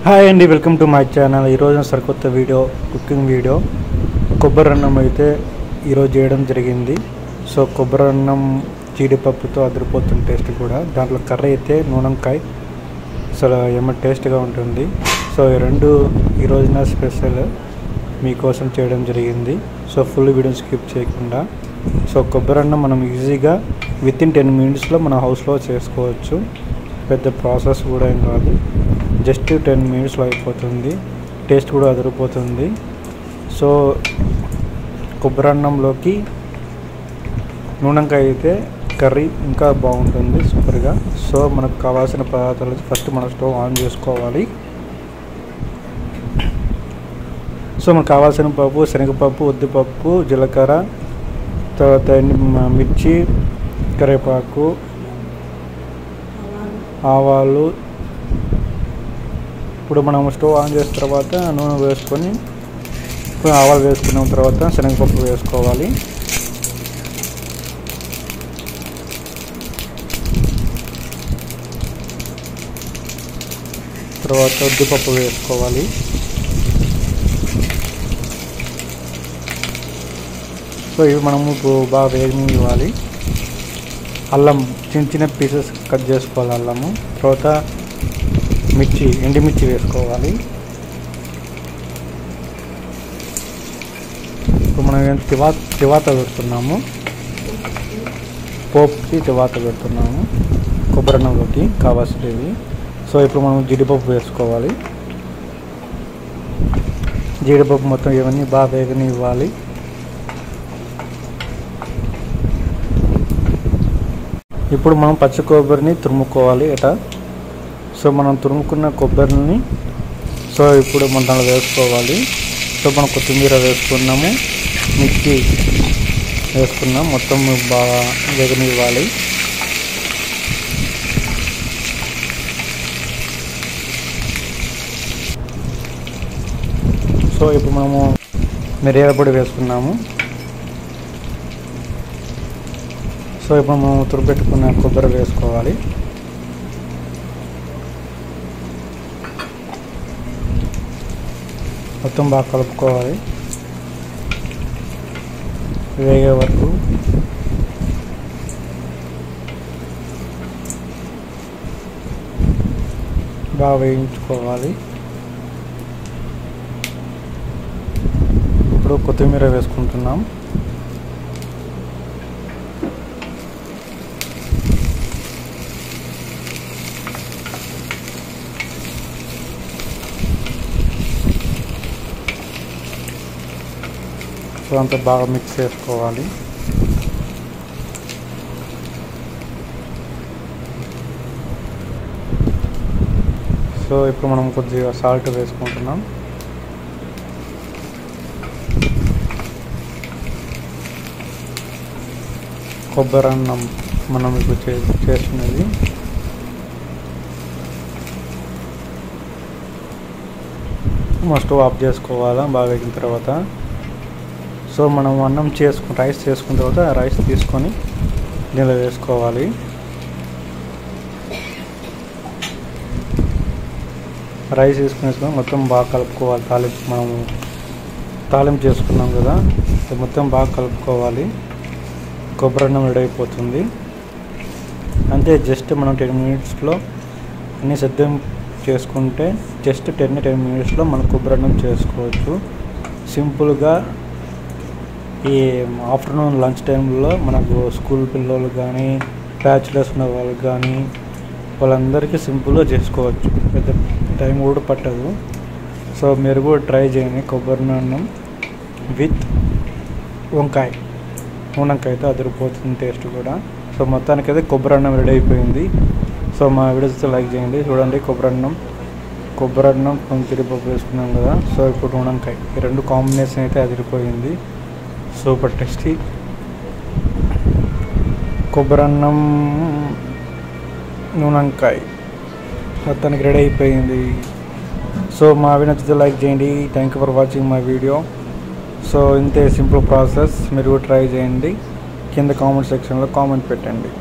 Hi అండి, welcome to my channel. ఈరోజు సరికొత్త వీడియో, కుకింగ్ వీడియో. కొబ్బరి అన్నం అయితే ఈరోజు చేయడం జరిగింది. సో కొబ్బరి అన్నం జీడిపప్పుతో అదిరిపోతుంది టేస్ట్ కూడా. దాంట్లో కర్రీ అయితే నూనెంకాయ అసలు ఏమో టేస్ట్గా ఉంటుంది. సో ఈ రెండు ఈరోజు నా స్పెషల్ మీకోసం చేయడం జరిగింది. సో ఫుల్ వీడియో స్కిప్ చేయకుండా. సో కొబ్బరి అన్నం మనం ఈజీగా వితిన్ 10 minutesలో మన హౌస్లో చేసుకోవచ్చు. పెద్ద ప్రాసెస్ కూడా ఏం కాదు, జస్ట్ 10 minutesలో అయిపోతుంది. టేస్ట్ కూడా అదిరిపోతుంది. సో కొబ్బరి అన్నంలోకి నూనెంకాయ అయితే కర్రీ ఇంకా బాగుంటుంది సూపర్గా. సో మనకు కావాల్సిన పదార్థాలు ఫస్ట్ మనం స్టవ్ ఆన్ చేసుకోవాలి. సో మనకు కావాల్సిన పప్పు శనగపప్పు, ఉద్దిపప్పు, జీలకర్ర, తర్వాత మిర్చి, కరివేపాకు, ఆవాలు. ఇప్పుడు మనం స్టవ్ ఆన్ చేసిన తర్వాత నూనె వేసుకొని ఆవాలు వేసుకున్న తర్వాత శనగపప్పు వేసుకోవాలి. తర్వాత ఉద్దిపప్పు వేసుకోవాలి. సో ఇవి మనము బాగా వేగనివ్వాలి. అల్లం చిన్న చిన్న పీసెస్ కట్ చేసుకోవాలి అల్లము. తర్వాత మిర్చి, ఎండుమిర్చి వేసుకోవాలి. ఇప్పుడు మనం తివాత పెడుతున్నాము, పోపుకి తివాత పెడుతున్నాము కొబ్బరి అన్నంలోకి కావాల్సినవి. సో ఇప్పుడు మనం జీడిపప్పు వేసుకోవాలి. జీడిపప్పు మొత్తం ఇవన్నీ బాగా వేగనివ్వాలి. ఇప్పుడు మనం పచ్చి కొబ్బరిని తురుముకోవాలి ఎట. సో మనం తురుముకున్న కొబ్బరిని సో ఇప్పుడు మనం దాంట్లో వేసుకోవాలి. సో మనం కొత్తిమీర వేసుకున్నాము, మిర్చి వేసుకున్నాం, మొత్తం బాగా వేగనివ్వాలి. సో ఇప్పుడు మనము మిరియాల పొడి వేసుకున్నాము. సో ఇప్పుడు మనం తురుపెట్టుకున్న కొబ్బరి వేసుకోవాలి. మొత్తం బాగా కలుపుకోవాలి వేగే వరకు. బాగా వేయించుకోవాలి. ఇప్పుడు కొత్తిమీర వేసుకుంటున్నాం. సో అంతా బాగా మిక్స్ చేసుకోవాలి. సో ఇప్పుడు మనం కొద్దిగా సాల్ట్ వేసుకుంటున్నాం. కొబ్బరి అన్నం మనం ఇప్పుడు చేస్తున్నది. స్టవ్ ఆఫ్ చేసుకోవాలా బాగా వేగిన తర్వాత. సో మనం అన్నం రైస్ చేసుకున్న తర్వాత రైస్ తీసుకొని దీనిలో వేసుకోవాలి. రైస్ వేసుకుని మొత్తం బాగా కలుపుకోవాలి. మనము తాలింపు చేసుకున్నాం కదా, మొత్తం బాగా కలుపుకోవాలి. కొబ్బరి అన్నం రెడీ అయిపోతుంది అంతే. జస్ట్ మనం 10 minutesలో అన్నీ సిద్ధం చేసుకుంటే జస్ట్ 10 minutesలో మనం కొబ్బరి అన్నం చేసుకోవచ్చు సింపుల్గా. ఈ ఆఫ్టర్నూన్ లంచ్ టైంలో మనకు స్కూల్ పిల్లలు కానీ, బ్యాచులర్స్ ఉన్న వాళ్ళకి కానీ, వాళ్ళందరికీ సింపుల్గా చేసుకోవచ్చు, పెద్ద టైం కూడా పట్టదు. సో మీరు కూడా ట్రై చేయండి కొబ్బరి అన్నం విత్ నూనెంకాయతో అదిరిపోతుంది టేస్ట్ కూడా. సో మొత్తానికైతే కొబ్బరి అన్నం రెడీ అయిపోయింది. సో మా వీడియోస్ లైక్ చేయండి. చూడండి కొబ్బరి అన్నం కొంచెం జీడిపప్పు వేసుకున్నాం కదా. సో ఇప్పుడు నూనెంకాయ, ఈ రెండు కాంబినేషన్ అయితే అదిరిపోయింది. సూపర్ టేస్టీ కొబ్బరి అన్నం నూనెంకాయ మొత్తానికి రెడీ అయిపోయింది. సో మా వీడియో లైక్ చేయండి. Thank you for watching my video. So ఇంతే సింపుల్ ప్రాసెస్, మీరు ట్రై చేయండి. కింద కామెంట్ సెక్షన్లో కామెంట్ పెట్టండి.